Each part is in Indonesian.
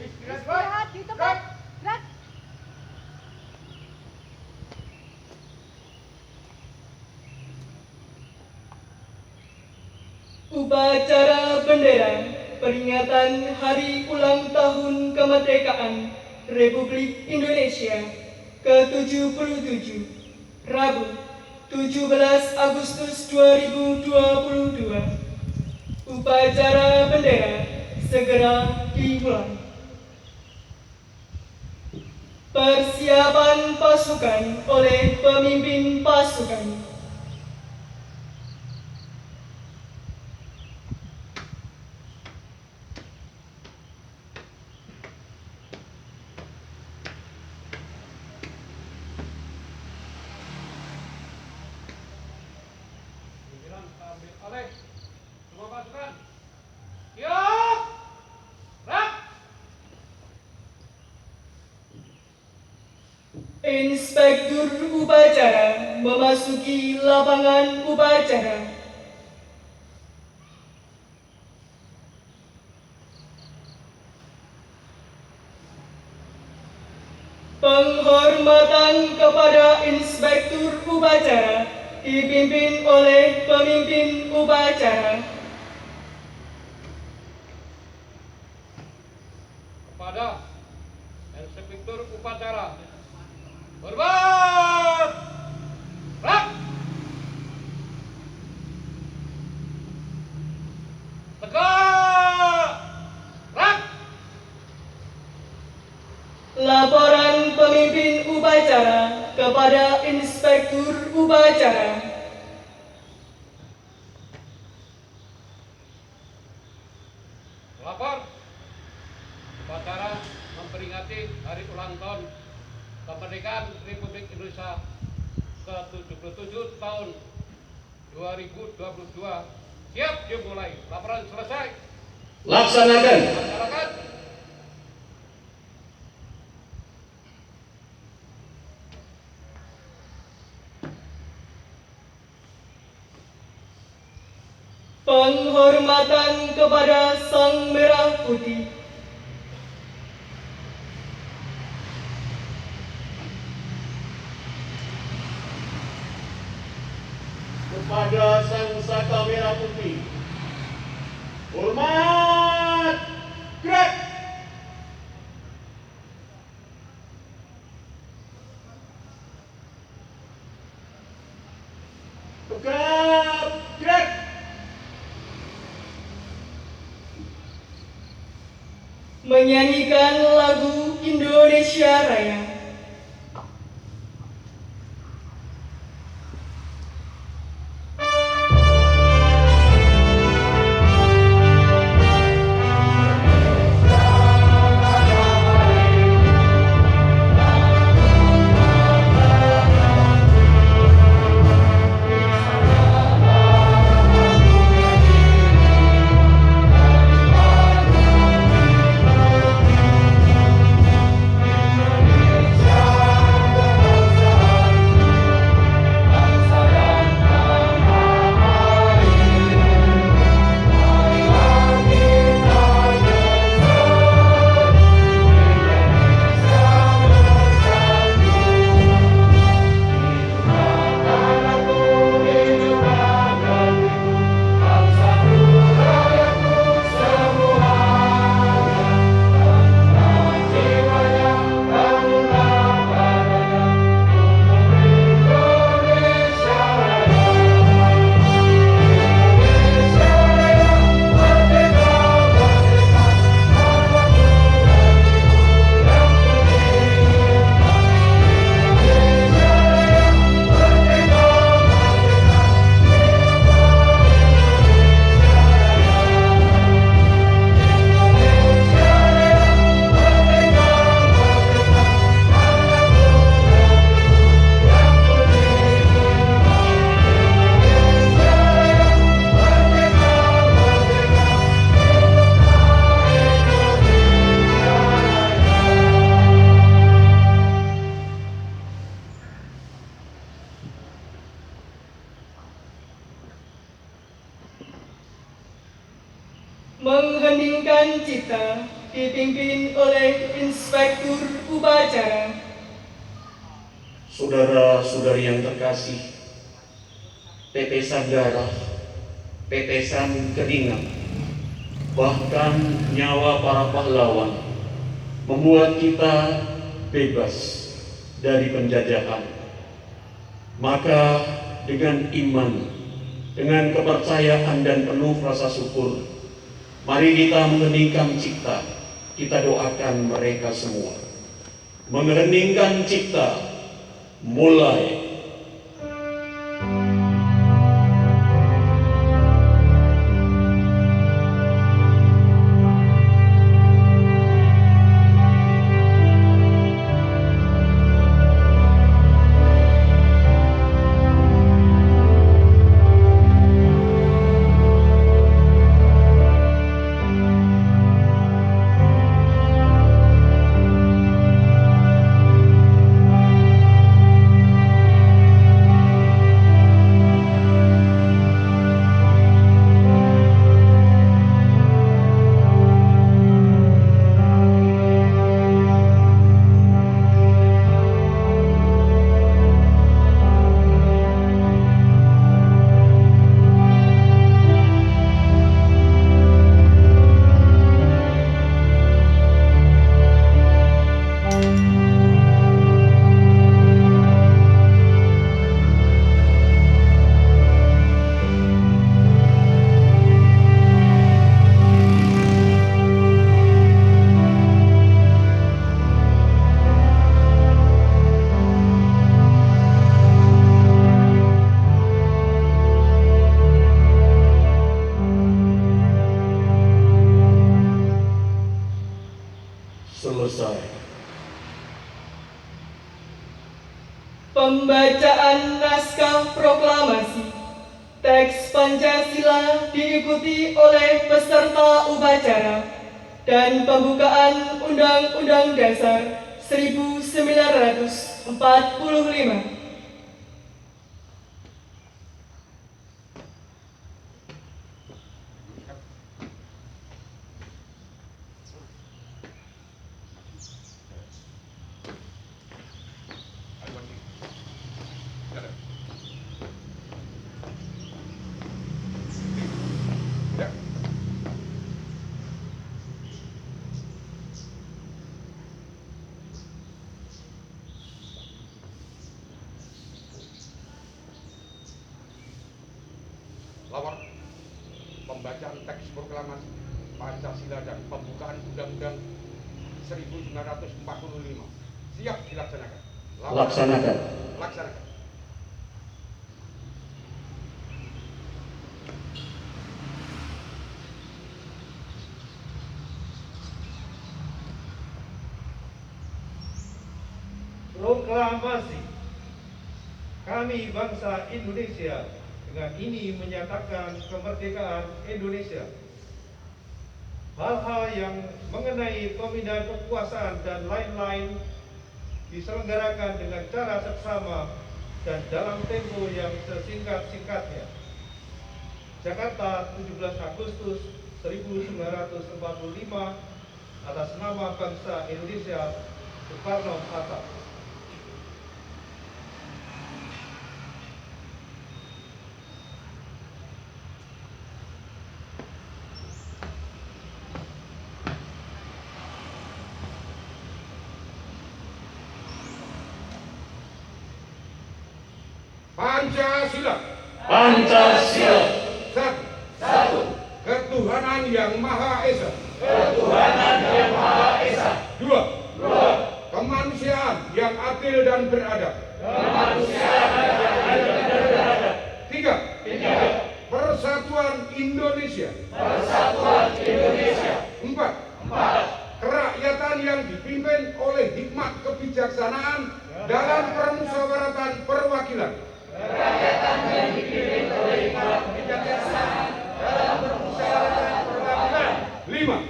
Istirahat di tempat. Gerak. Upacara bendera peringatan Hari Ulang Tahun Kemerdekaan Republik Indonesia ke-77, Rabu, 17 Agustus 2022. Upacara bendera segera dimulai. Persiapan pasukan oleh pemimpin pasukan. Oleh semua pasukan. Siap. Gerak. Inspektur upacara memasuki lapangan upacara. Penghormatan kepada inspektur upacara dipimpin oleh pemimpin upacara. Kepada inspektur upacara. Hormat. Gerak. Tegak. Gerak. Laporan pemimpin upacara kepada inspektur upacara. Lapor. Upacara memperingati Hari Ulang Tahun Kemerdekaan Republik Indonesia ke-77 tahun 2022. Siap dimulai. Laporan selesai. Laksanakan. Masyarakat. Penghormatan kepada Sang Merah Putih. Kepada Sang Saka Merah Putih. Hormat. Gerak. Tegap. Gerak. Menyanyikan lagu Indonesia Raya. mengheningkan cipta dipimpin oleh Inspektur Upacara. Saudara-saudari yang terkasih, tetesan darah, tetesan keringat, bahkan nyawa para pahlawan membuat kita bebas dari penjajahan. Maka dengan iman, dengan kepercayaan dan penuh rasa syukur, mari kita mengheningkan cipta. Kita doakan mereka semua. Mengheningkan cipta, mulai. Selesai. Pembacaan naskah proklamasi teks Pancasila diikuti oleh peserta upacara dan pembukaan Undang-Undang Dasar 1945. Lawar pembacaan teks proklamasi Pancasila dan pembukaan Undang-Undang 1945. Siap dilaksanakan. Laksanakan. Laksanakan. Proklamasi. Kami bangsa Indonesia dengan ini menyatakan kemerdekaan Indonesia. Hal-hal yang mengenai pemindahan kekuasaan dan lain-lain diselenggarakan dengan cara seksama dan dalam tempo yang sesingkat-singkatnya. Jakarta, 17 Agustus 1945, atas nama bangsa Indonesia, Soekarno-Hatta. Pancasila. Pancasila. Satu. Ketuhanan yang Maha Esa. Dua. Kemanusiaan yang adil dan beradab. Tiga. Persatuan Indonesia. Empat. Kerakyatan yang dipimpin oleh hikmat kebijaksanaan dalam permusyawaratan perwakilan. Lima.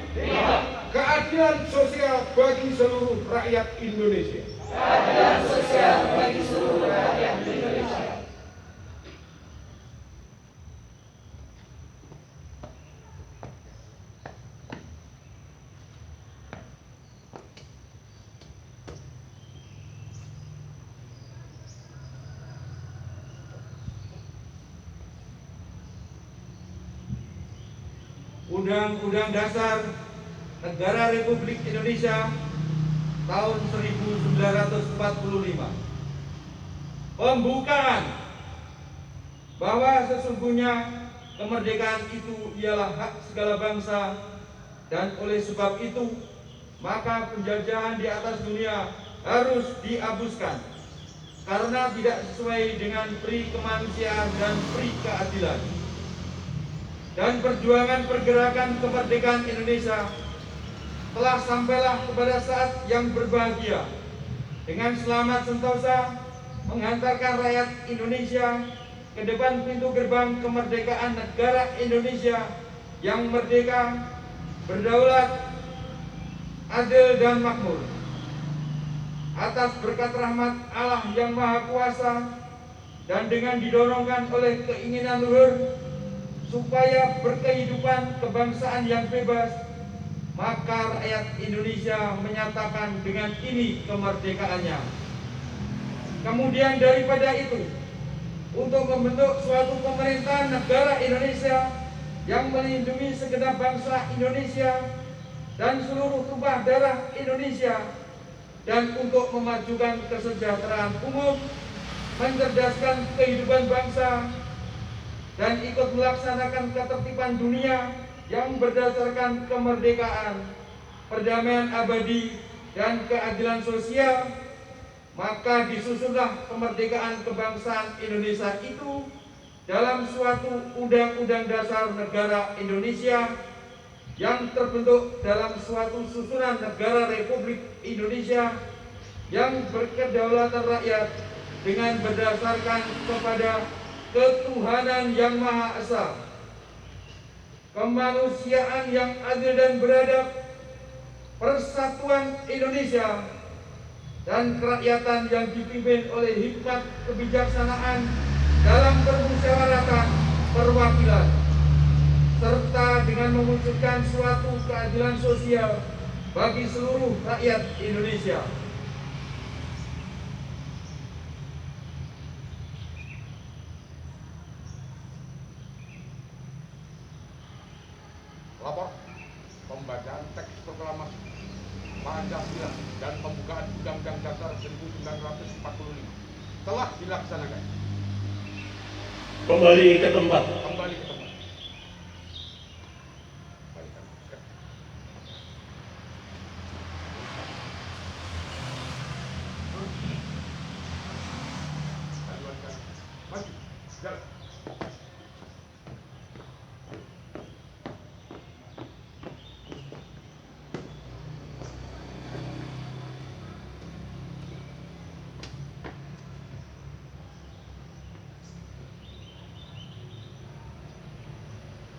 Keadilan sosial bagi seluruh rakyat Indonesia. Undang-Undang Dasar Negara Republik Indonesia tahun 1945. Pembukaan bahwa sesungguhnya kemerdekaan itu ialah hak segala bangsa, dan oleh sebab itu maka penjajahan di atas dunia harus dihapuskan karena tidak sesuai dengan pri kemanusiaan dan pri keadilan. Dan perjuangan pergerakan kemerdekaan Indonesia telah sampailah kepada saat yang berbahagia dengan selamat sentosa menghantarkan rakyat Indonesia ke depan pintu gerbang kemerdekaan negara Indonesia yang merdeka, berdaulat, adil dan makmur. Atas berkat rahmat Allah yang Maha Kuasa dan dengan didorongkan oleh keinginan luhur supaya berkehidupan kebangsaan yang bebas, maka rakyat Indonesia menyatakan dengan ini kemerdekaannya. Kemudian daripada itu, untuk membentuk suatu pemerintahan negara Indonesia yang melindungi segenap bangsa Indonesia dan seluruh tumpah darah Indonesia, dan untuk memajukan kesejahteraan umum, mencerdaskan kehidupan bangsa, dan ikut melaksanakan ketertiban dunia yang berdasarkan kemerdekaan, perdamaian abadi, dan keadilan sosial, maka disusunlah kemerdekaan kebangsaan Indonesia itu dalam suatu Undang-Undang Dasar Negara Indonesia yang terbentuk dalam suatu susunan negara Republik Indonesia yang berkedaulatan rakyat dengan berdasarkan kepada ketuhanan yang Maha Esa, kemanusiaan yang adil dan beradab, persatuan Indonesia, dan kerakyatan yang dipimpin oleh hikmat kebijaksanaan dalam permusyawaratan perwakilan, serta dengan mewujudkan suatu keadilan sosial bagi seluruh rakyat Indonesia. Lapor pembacaan teks proklamasi Pancasila dan pembukaan Undang-Undang Dasar 1945 telah dilaksanakan. Kembali ke tempat. Kembali ke tempat. Balikan. Maju. Jalan.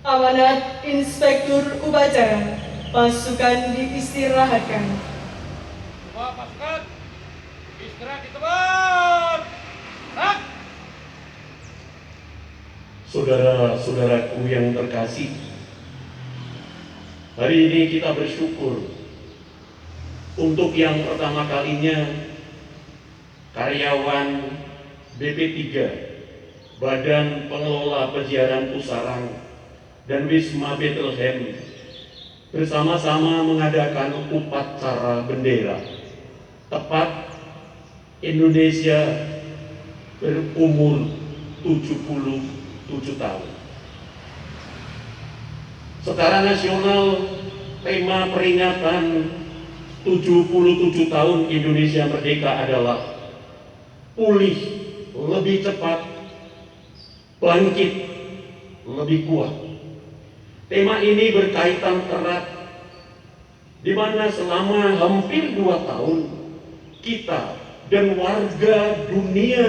Amanat Inspektur Upacara, pasukan diistirahatkan. Semua pasukan istirahat di tempat. Gerak. Saudara-saudaraku yang terkasih, hari ini kita bersyukur untuk yang pertama kalinya karyawan BP3, Badan Pengelola Peziaran Pusarang dan Wisma Bethlehem bersama-sama mengadakan upacara bendera tepat Indonesia berumur 77 tahun. Secara nasional, tema peringatan 77 tahun Indonesia Merdeka adalah pulih lebih cepat, bangkit lebih kuat. Tema ini berkaitan erat di mana selama hampir 2 tahun kita dan warga dunia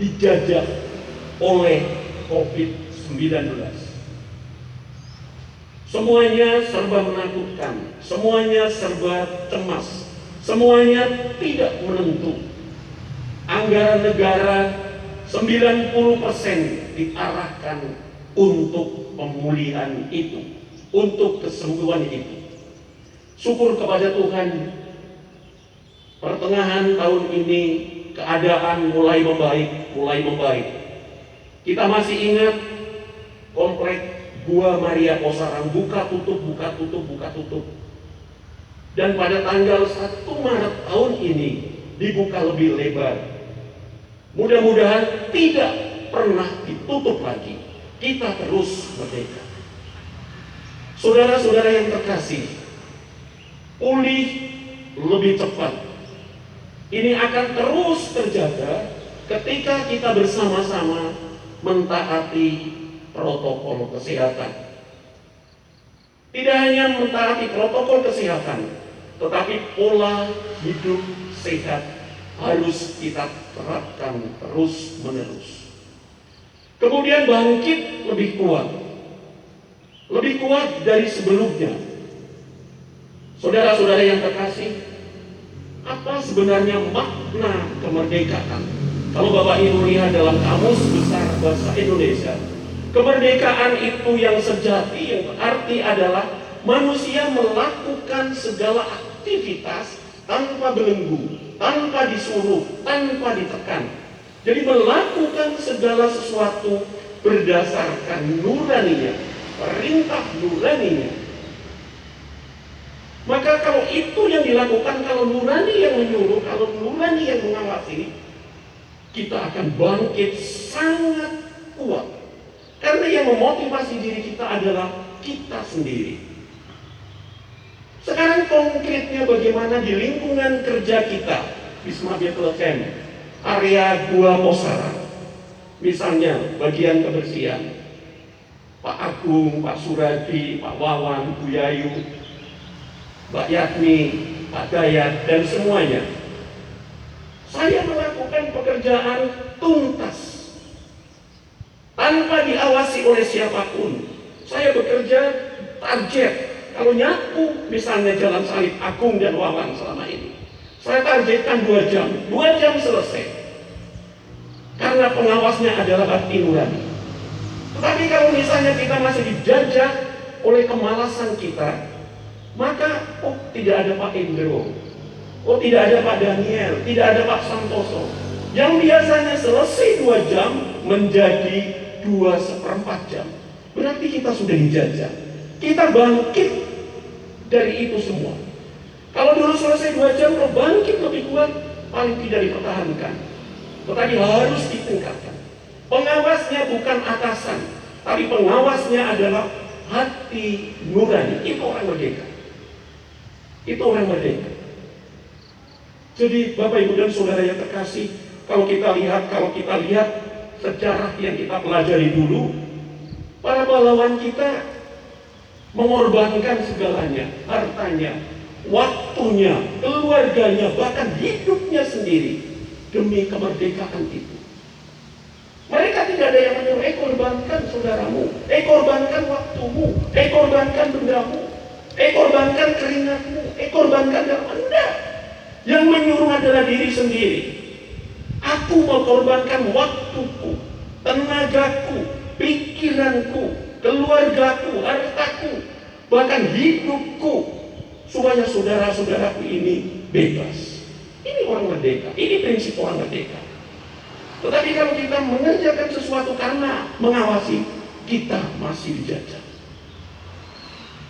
dijajah oleh COVID-19. Semuanya serba menakutkan, semuanya serba cemas, semuanya tidak menentu. Anggaran negara 90% diarahkan untuk pemulihan itu, untuk kesembuhan itu. Syukur kepada Tuhan, pertengahan tahun ini keadaan mulai membaik. Kita masih ingat komplek Gua Maria Posarang buka tutup, buka tutup, buka tutup. Dan pada tanggal 1 Maret tahun ini dibuka lebih lebar. Mudah-mudahan tidak pernah ditutup lagi. Kita terus merdeka. Saudara-saudara yang terkasih, pulih lebih cepat. Ini akan terus terjaga ketika kita bersama-sama mentaati protokol kesehatan. Tidak hanya mentaati protokol kesehatan, tetapi pola hidup sehat harus kita terapkan terus-menerus. Kemudian bangkit lebih kuat dari sebelumnya. Saudara-saudara yang terkasih, apa sebenarnya makna kemerdekaan? Kalau Bapak Ibu lihat dalam Kamus Besar Bahasa Indonesia, kemerdekaan itu yang sejati, yang berarti adalah manusia melakukan segala aktivitas tanpa belenggu, tanpa disuruh, tanpa ditekan. Jadi melakukan segala sesuatu berdasarkan nuraninya, perintah nuraninya. Maka kalau itu yang dilakukan, kalau nurani yang menyuruh, kalau nurani yang mengawasi, kita akan bangkit sangat kuat. Karena yang memotivasi diri kita adalah kita sendiri. Sekarang konkretnya bagaimana di lingkungan kerja kita, Wisma Bethlehem, area Gua Posarang, misalnya bagian kebersihan, Pak Agung, Pak Suradi, Pak Wawan, Bu Yayu, Mbak Yatmi, Pak Dayat, dan semuanya. Saya melakukan pekerjaan tuntas tanpa diawasi oleh siapapun. Saya bekerja target. Kalau nyapu misalnya Jalan Salib Agung dan Wawan selama ini, saya targetkan 2 jam. 2 jam selesai. Karena pengawasnya adalah hati nurani. Tetapi kalau misalnya kita masih dijajah oleh kemalasan kita, maka tidak ada Pak Indro, tidak ada Pak Daniel, tidak ada Pak Santoso, yang biasanya selesai 2 jam menjadi 2/4 jam. Berarti kita sudah dijajah. Kita bangkit dari itu semua. Kalau dulu selesai 2 jam, kalau bangkit lebih kuat, paling tidak dipertahankan, tetapi harus ditingkatkan. Pengawasnya bukan atasan, tapi pengawasnya adalah hati nurani. Itu orang merdeka. Itu orang merdeka. Jadi Bapak Ibu dan Saudara yang terkasih, kalau kita lihat sejarah yang kita pelajari dulu, para pahlawan kita mengorbankan segalanya, hartanya, waktunya, keluarganya, bahkan hidupnya sendiri demi kemerdekaan itu. Mereka tidak ada yang menyuruh, korbankan saudaramu, korbankan waktumu, korbankan bendamu, korbankan keringatmu, korbankan darah Anda. Yang menyuruh adalah diri sendiri. Aku mau korbankan waktuku, tenagaku, pikiranku, keluargaku, hartaku, bahkan hidupku, supaya saudara-saudaraku ini bebas. Ini orang merdeka, ini prinsip orang merdeka. Tetapi kalau kita mengerjakan sesuatu karena mengawasi, kita masih dijajah.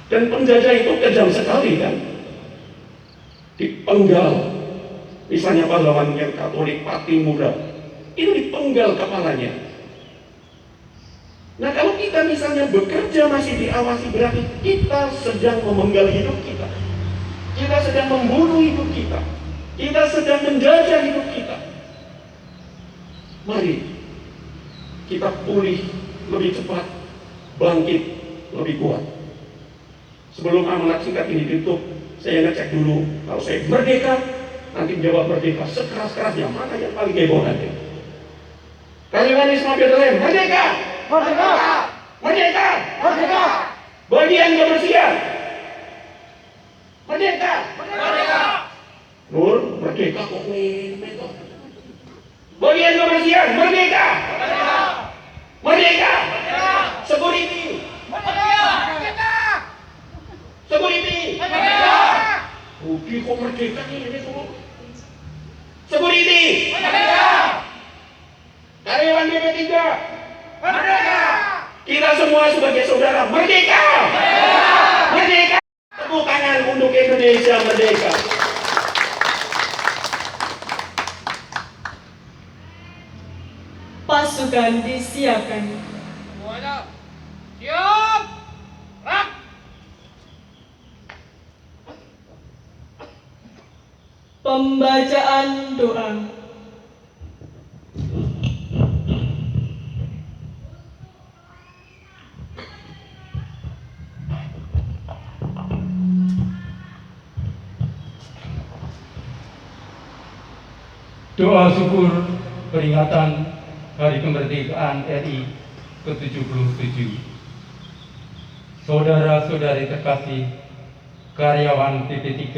Dan penjajah itu kejam sekali kan, dipenggal. Misalnya pahlawan yang Katolik Patimura, itu dipenggal kepalanya. Nah kalau kita misalnya bekerja masih diawasi, berarti kita sedang memenggal hidup kita. Kita sedang membunuh hidup kita. Kita sedang menjajah hidup kita. Mari kita pulih lebih cepat, bangkit lebih kuat. Sebelum amanat singkat ini ditutup, saya ngecek dulu. Kalau saya merdeka, nanti menjawab merdeka sekeras-kerasnya. Mana yang paling heboh nanti? Karyawan Wisma Bethlehem, merdeka! Merdeka! Merdeka! Merdeka! Bagian kebersihan, merdeka! Merdeka! Nur, merdeka kok merdeka? Bagian kebersihan, merdeka! Merdeka! Merdeka! Merdeka! Security, Merdeka! security. Merdeka! Rugi kok merdeka nih ini semua. Security, Merdeka! karyawan BP3, Merdeka! semua sebagai saudara. Merdeka! Merdeka! Tepuk tangan untuk Indonesia merdeka. Pasukan disiapkan. Semuanya. Siap. Gerak. Pembacaan doa. Doa syukur peringatan Hari Kemerdekaan RI ke-77. Saudara-saudari terkasih, karyawan PP3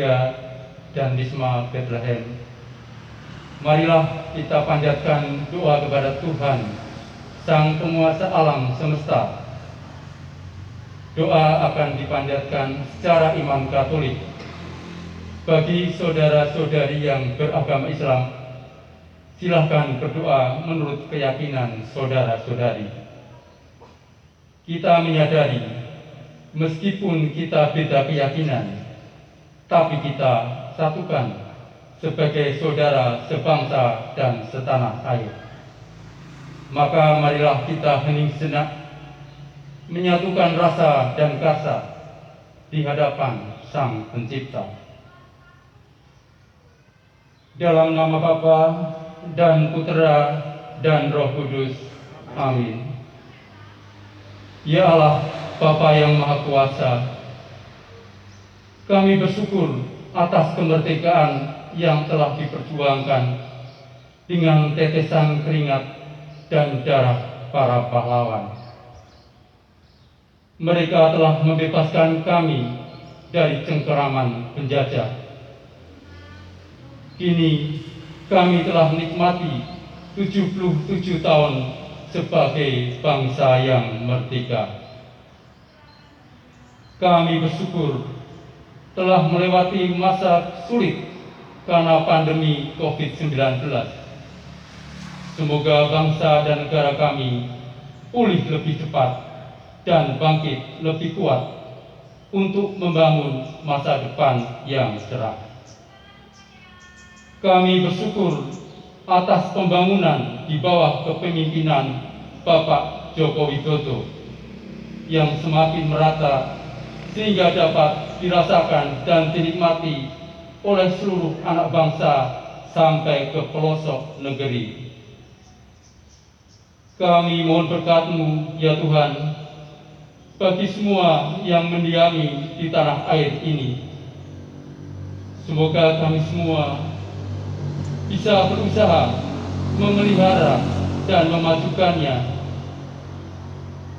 dan Wisma Bethlehem, marilah kita panjatkan doa kepada Tuhan, Sang Penguasa alam semesta. Doa akan dipanjatkan secara iman Katolik. Bagi saudara-saudari yang beragama Islam, silahkan berdoa menurut keyakinan saudara-saudari. Kita menyadari, meskipun kita beda keyakinan, tapi kita satukan sebagai saudara sebangsa dan setanah air. Maka marilah kita hening sejenak, menyatukan rasa dan karsa di hadapan Sang Pencipta. Dalam nama Bapa dan Putra dan Roh Kudus. Amin. Ya Allah, Bapa yang Maha Kuasa, kami bersyukur atas kemerdekaan yang telah diperjuangkan dengan tetesan keringat dan darah para pahlawan. Mereka telah membebaskan kami dari cengkeraman penjajah. Kini kami telah menikmati 77 tahun sebagai bangsa yang merdeka. Kami bersyukur telah melewati masa sulit karena pandemi COVID-19. Semoga bangsa dan negara kami pulih lebih cepat dan bangkit lebih kuat untuk membangun masa depan yang cerah. Kami bersyukur atas pembangunan di bawah kepemimpinan Bapak Joko Widodo yang semakin merata sehingga dapat dirasakan dan dinikmati oleh seluruh anak bangsa sampai ke pelosok negeri. Kami mohon berkat-Mu, ya Tuhan, bagi semua yang mendiami di tanah air ini. Semoga kami semua bisa berusaha memelihara dan memajukannya.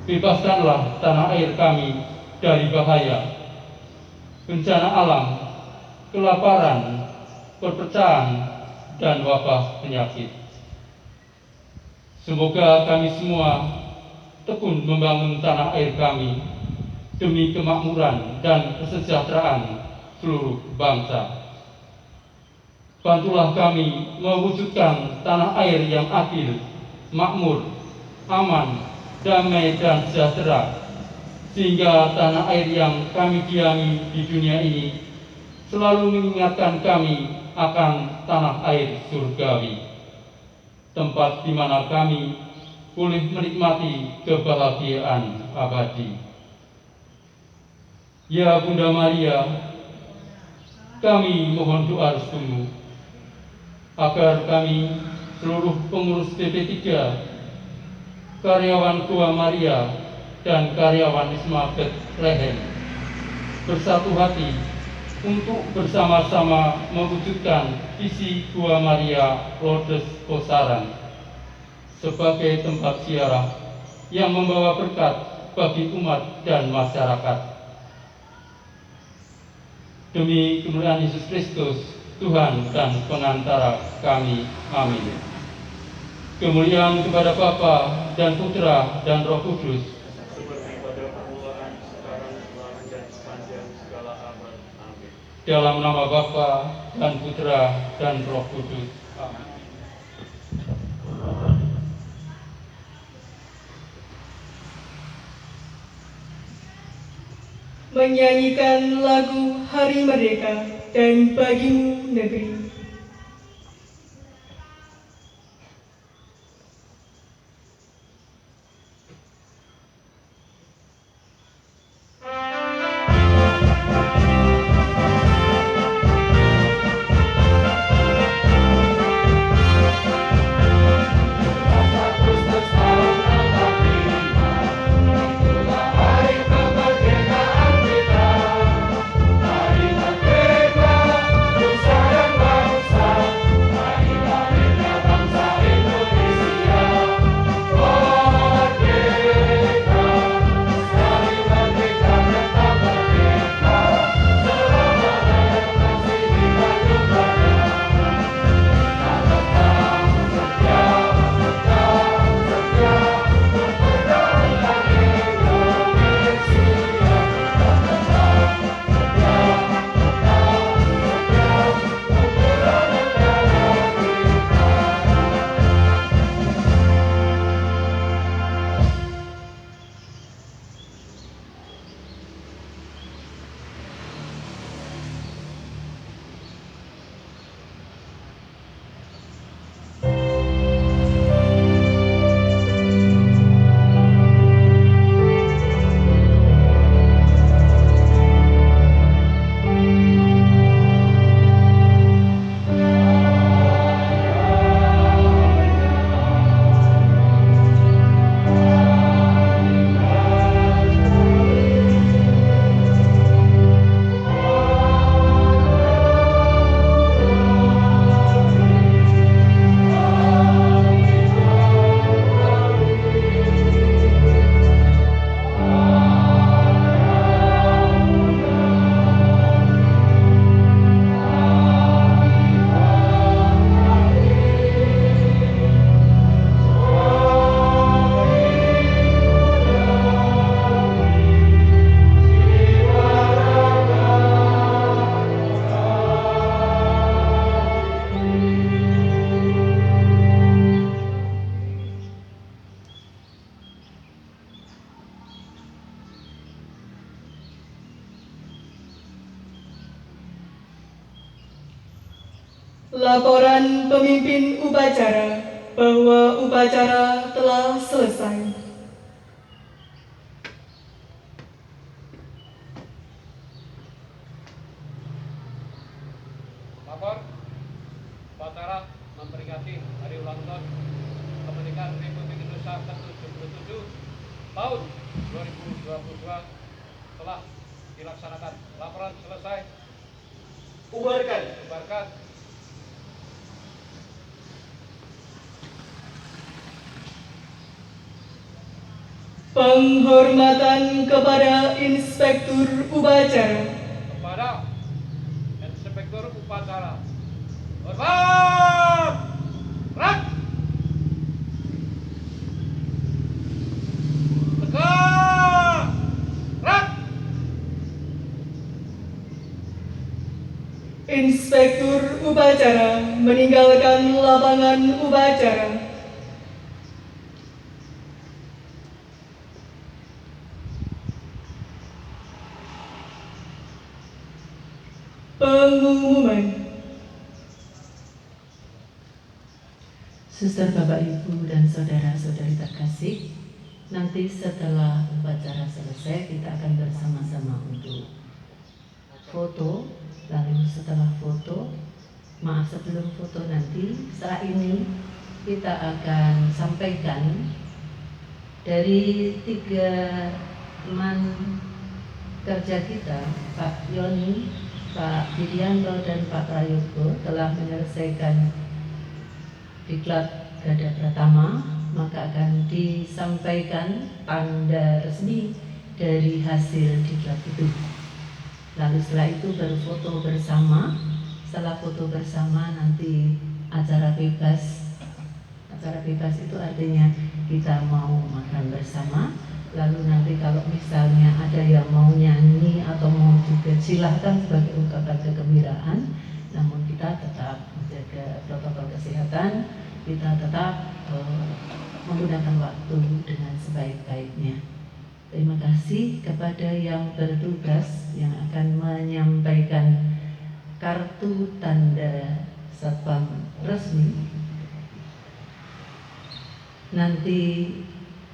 Bebaskanlah tanah air kami dari bahaya, bencana alam, kelaparan, perpecahan, dan wabah penyakit. Semoga kami semua tekun membangun tanah air kami demi kemakmuran dan kesejahteraan seluruh bangsa. Bantulah kami mewujudkan tanah air yang adil, makmur, aman, damai, dan sejahtera, sehingga tanah air yang kami diami di dunia ini selalu mengingatkan kami akan tanah air surgawi, tempat di mana kami boleh menikmati kebahagiaan abadi. Ya Bunda Maria, kami mohon doa restu-Mu agar kami seluruh pengurus PP3, karyawan Gua Maria, dan karyawan Wisma Bethlehem bersatu hati untuk bersama-sama mewujudkan visi Gua Maria Lourdes Posaran sebagai tempat ziarah yang membawa berkat bagi umat dan masyarakat. Demi kemuliaan Yesus Kristus, Tuhan dan pengantara kami. Amin. Kemuliaan kepada Bapa dan Putra dan Roh Kudus, Seperti pada permulaan, sekarang, dan sepanjang segala abad. Amin. dalam nama Bapa dan Putra dan Roh Kudus. Amin. menyanyikan lagu Hari Merdeka dan Bagimu Negeri. Laporan pemimpin upacara bahwa upacara telah selesai. Lapor, upacara memperingati hari ulang tahun kemerdekaan Republik Indonesia ke-77 tahun 2022 telah dilaksanakan. Laporan selesai. Bubarkan. Bubarkan. Penghormatan kepada Inspektur Upacara. Kepada Inspektur Upacara. Hormat! Rak! Tegak! Rak! Inspektur Upacara meninggalkan lapangan upacara. Pengumuman. Suster, Bapak, Ibu, dan saudara-saudari terkasih, nanti setelah upacara selesai kita akan bersama-sama untuk foto. Lalu setelah foto, sebelum foto nanti, setelah ini kita akan sampaikan dari 3 teman kerja kita, Pak Yoni, Pak Widianto, dan Pak Prayogo telah menyelesaikan diklat garda pertama, maka akan disampaikan tanda resmi dari hasil diklat itu. Lalu setelah itu baru foto bersama. Setelah foto bersama nanti acara bebas. Acara bebas itu artinya kita mau makan bersama. Lalu nanti kalau misalnya ada yang mau nyanyi atau mau juga silahkan sebagai ungkapan kegembiraan. Namun kita tetap menjaga protokol kesehatan, kita tetap menggunakan waktu dengan sebaik-baiknya. Terima kasih kepada yang bertugas yang akan menyampaikan kartu tanda satpam resmi. Nanti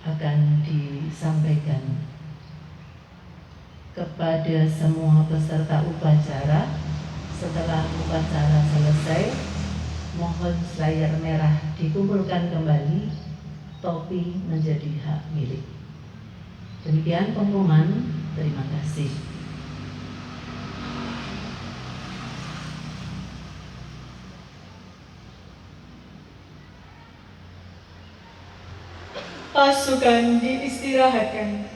akan disampaikan kepada semua peserta upacara. Setelah upacara selesai, mohon slayer merah dikumpulkan kembali, topi menjadi hak milik. Demikian pengumuman, terima kasih. Pasukan diistirahatkan.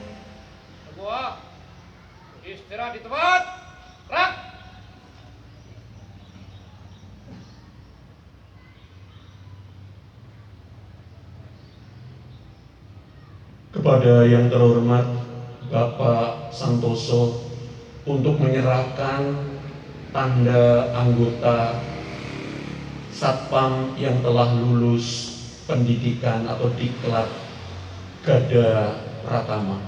Semua istirahat di tempat. Rak. Kepada yang terhormat Bapak Santoso untuk menyerahkan tanda anggota Satpam yang telah lulus pendidikan atau diklat Gada Pratama.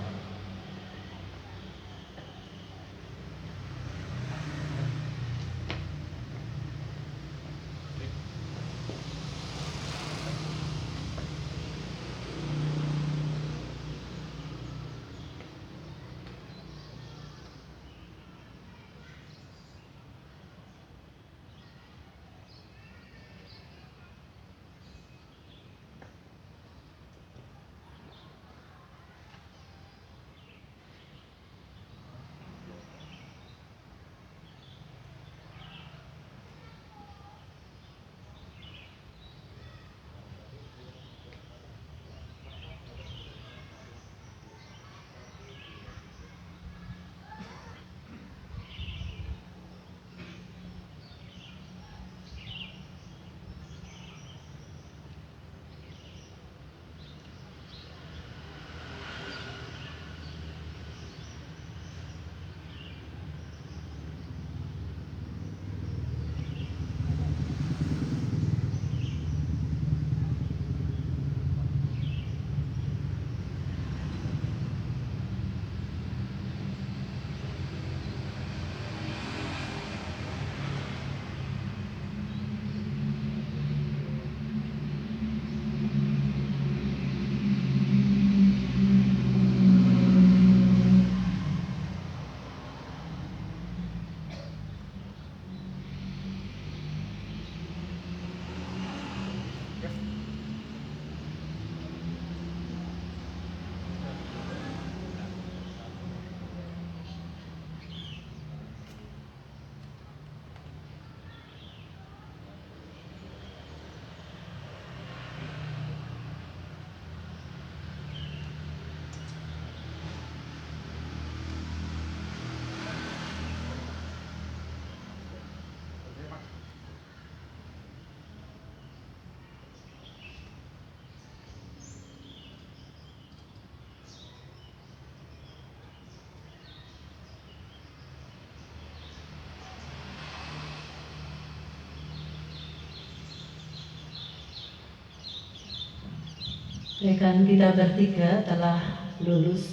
Rekan kita bertiga telah lulus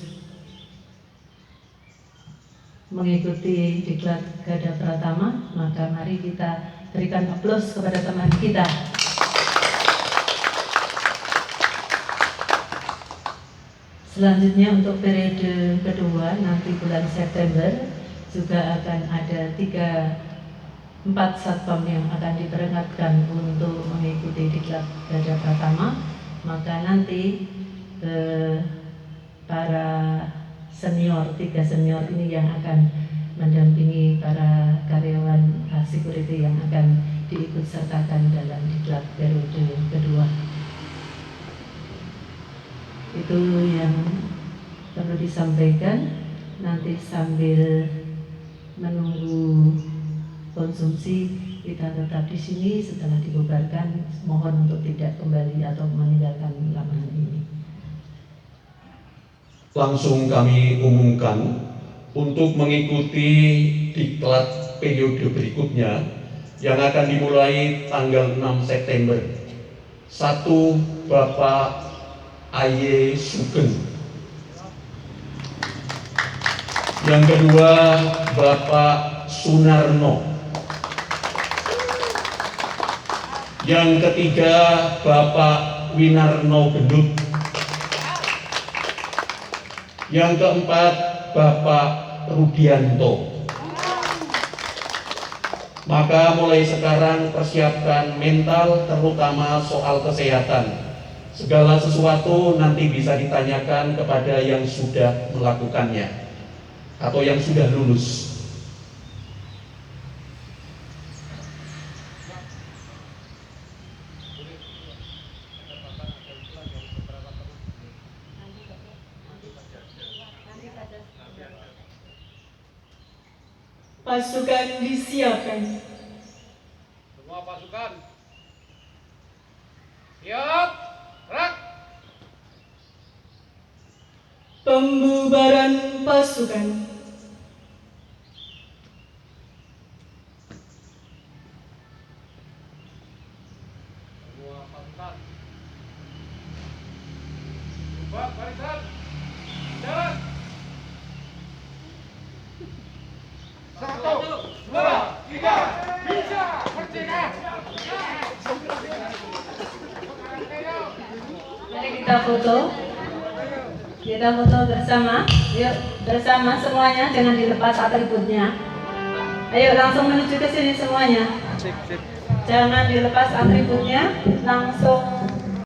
mengikuti diklat Gada Pratama, maka mari kita berikan aplaus kepada teman kita. Selanjutnya untuk periode kedua nanti bulan September juga akan ada 4 satpam yang akan diberangkatkan untuk mengikuti diklat Gada Pratama. Maka nanti para senior, 3 senior ini yang akan mendampingi para karyawan security yang akan diikut sertakan dalam diklat periode kedua. Itu yang perlu disampaikan. Nanti sambil menunggu konsumsi, kita tetap di sini. Setelah dibubarkan, mohon untuk tidak kembali atau meninggalkan lapangan ini. Langsung kami umumkan untuk mengikuti diklat periode berikutnya yang akan dimulai tanggal 6 September. 1. Bapak Aye Sugeng. Yang kedua, Bapak Sunarno. Yang ketiga, Bapak Winarno Gendut. Yang keempat, Bapak Rudianto. Maka mulai sekarang persiapkan mental, terutama soal kesehatan. Segala sesuatu nanti bisa ditanyakan kepada yang sudah melakukannya atau yang sudah lulus. Pasukan disiapkan. Semua pasukan. Siap. Gerak. Pembubaran pasukan. Semua pasukan. Bubar barisan. Jalan. 1, 2, 3, bisa merdeka. Mari kita foto. Kita foto bersama. Yuk, bersama semuanya, jangan dilepas atributnya. Ayo langsung menuju ke sini semuanya. Jangan dilepas atributnya, langsung